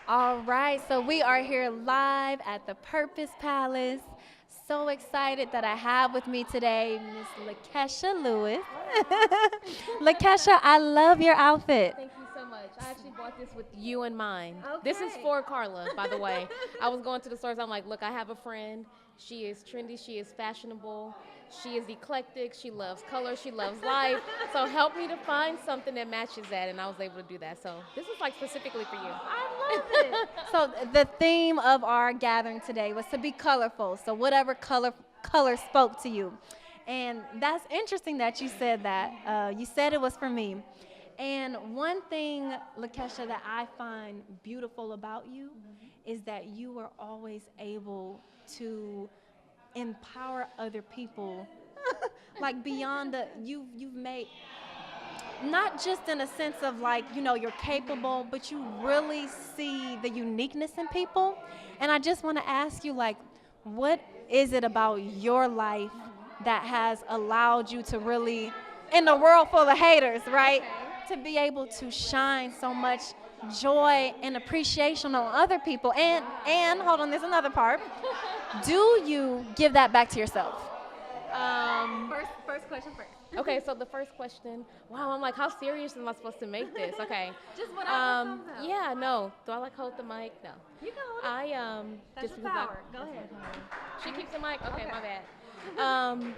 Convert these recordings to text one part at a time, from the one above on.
All right, so we are here live at the Purpose Palace. So excited that I have with me today Miss Lakisha Lewis. Lakisha, I love your outfit. Thank you so much. I actually bought this with you in mind. This is Okay. for Carla, by the way. I was going to the stores. I'm like, look, I have a friend. She is trendy. She is fashionable. She is eclectic. She loves color. She loves life. So help me to find something that matches that. And I was able to do that. So this is like specifically for you. I love it. So the theme of our gathering today was to be colorful. So whatever color spoke to you. And that's interesting that you said that. You said it was for me. And one thing, Lakesha, that I find beautiful about you is that you are always able to empower other people, like beyond the you've made not just in a sense of like you're capable, but you really see the uniqueness in people. And I just want to ask you, like, what is it about your life that has allowed you to really, in a world full of haters, right, to be able to shine so much joy and appreciation on other people? And hold on, there's another part. Do you give that back to yourself? Um, First question first. okay, so the first question, wow, I'm like, how serious am I supposed to make this? Okay. Just whatever comes out. Yeah, no. Do I like hold the mic? No. You can hold it. That's Just your because power. Go ahead. she keeps the mic? Okay, Okay. my bad.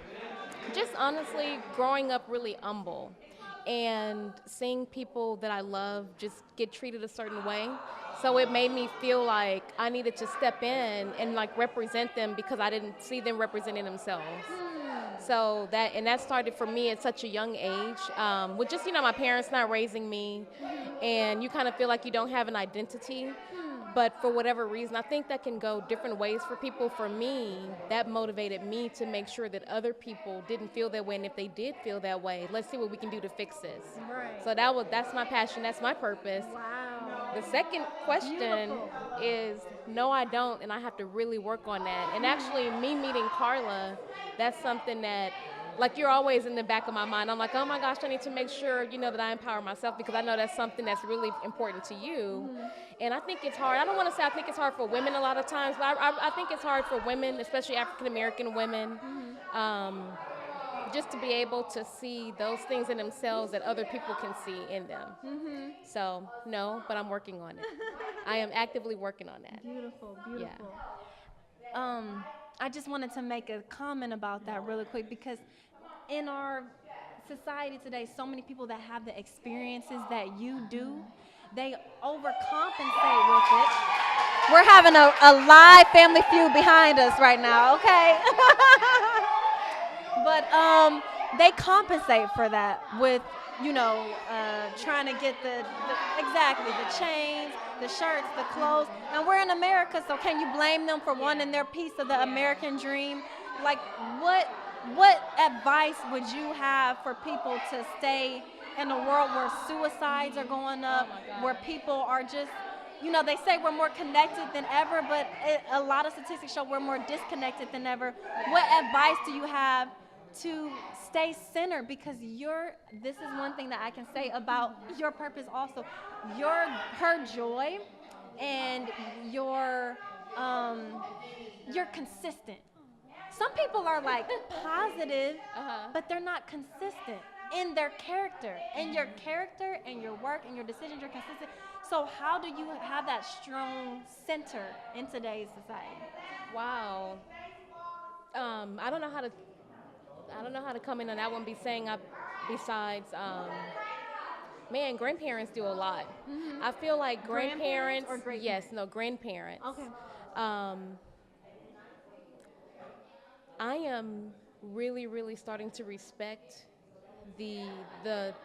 Just honestly growing up really humble and seeing people that I love just get treated a certain way. So it made me feel like I needed to step in and like represent them because I didn't see them representing themselves. So that started for me at such a young age, with just my parents not raising me, and you kind of feel like you don't have an identity. But for whatever reason, I think that can go different ways for people. For me, that motivated me to make sure that other people didn't feel that way, and if they did feel that way, let's see what we can do to fix this. Right. So that's my passion, that's my purpose. Wow. The second question Beautiful. is no, I don't, and I have to really work on that. And actually, me meeting Carla, that's something that, like, you're always in the back of my mind. I'm like, oh my gosh, I need to make sure, that I empower myself because I know that's something that's really important to you. And I think it's hard. I don't want to say I think it's hard for women a lot of times, but I think it's hard for women, especially African American women. Just to be able to see those things in themselves that other people can see in them. So, no, but I'm working on it. I am actively working on that. Beautiful, Yeah. beautiful. I just wanted to make a comment about that really quick because in our society today, so many people that have the experiences that you do, they overcompensate with it. We're having a live family feud behind us right now, okay? But they compensate for that with, trying to get exactly the chains, the shirts, the clothes. And we're in America, so can you blame them for wanting their piece of the American dream? Like, what advice would you have for people to stay in a world where suicides are going up, where people are just, they say we're more connected than ever, but a lot of statistics show we're more disconnected than ever. What advice do you have to stay centered? Because this is one thing that I can say about your purpose also. Her joy and you're consistent. Some people are like positive, but they're not consistent in their character. In your character and your work and your decisions, you're consistent. So how do you have that strong center in today's society? Wow. I don't know how to. I don't know how to come in on that one. Besides, man, grandparents do a lot. I feel like Grandparents grandparents. or great Yes, no, grandparents. Okay. Um, I am really, really starting to respect the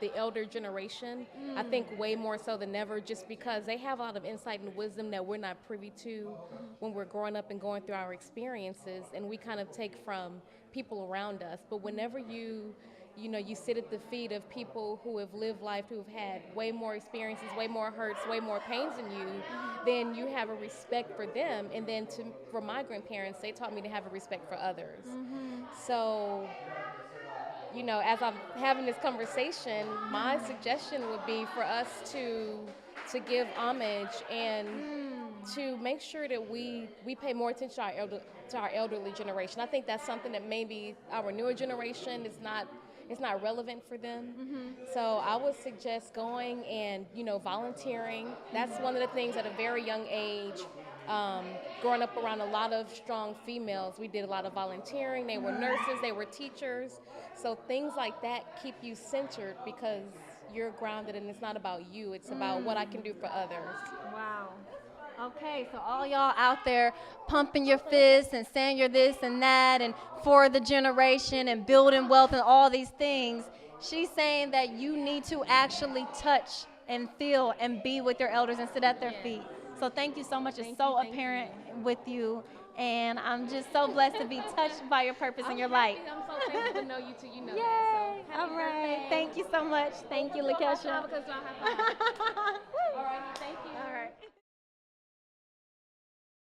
the elder generation. I think way more so than ever, just because they have a lot of insight and wisdom that we're not privy to when we're growing up and going through our experiences, and we kind of take from people around us. But whenever you sit at the feet of people who have lived life, who have had way more experiences, way more hurts, way more pains than you, then you have a respect for them. And then for my grandparents, they taught me to have a respect for others. So, as I'm having this conversation, my suggestion would be for us to give homage and to make sure that we pay more attention to our elderly generation. I think that's something that maybe our newer generation is not, it's not relevant for them. So I would suggest going and, you know, volunteering. That's one of the things at a very young age. Growing up around a lot of strong females, we did a lot of volunteering. They were nurses, they were teachers. So things like that keep you centered because you're grounded and it's not about you, it's about what I can do for others. Wow. Okay, so all y'all out there pumping your fists and saying you're this and that and for the generation and building wealth and all these things, she's saying that you need to actually touch and feel and be with your elders and sit at their feet. So thank you so much. It's so apparent with you. And I'm just so blessed to be touched by your purpose in your life. I'm so thankful to know you too. You know Yay! that. So All right. Thank you so much. Thank you, Lakisha. All right. Thank you.